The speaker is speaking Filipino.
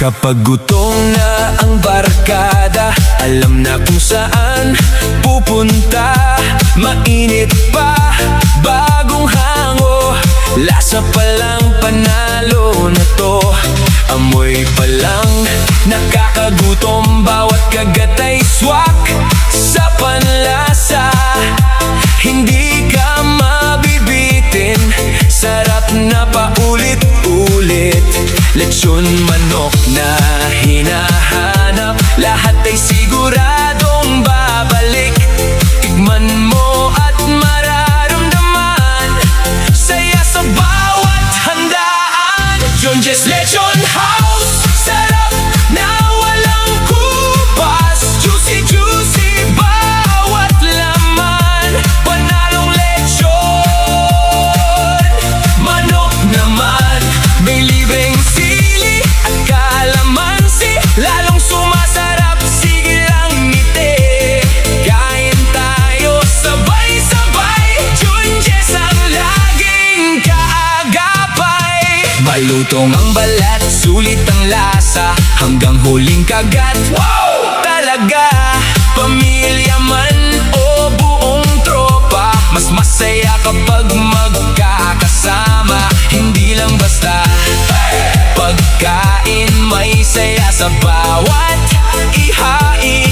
Kapag gutom na ang barkada, alam na kung saan pupunta. Mainit pa, bagong hango, lasa pa lang panalo na to. Amoy pa lang, nakakagutom, bawat kagat ay swak sa panlasa. Hindi ka mabibitin, sarap na paulit-ulit. Lechon manok na hinahanap, lahat ay siguradong babalik. Tikman mo at mararamdaman, saya sa bawat handaan. Junjie's Lechon House, sarap na walang kupas. Juicy, juicy, bawat laman, panalong lechon manok naman. May libreng sili at kalamansi, lalong sumasarap, sige lang ngiti. Kain tayo sabay-sabay, Junjie's ang laging kaagapay. Malutong ang balat, sulit ang lasa, hanggang huling kagat, wow! Talaga, pamilya man o buong tropa, mas masaya kapag magkakasama. Hindi lang basta pagkain, may saya sa bawat ihain.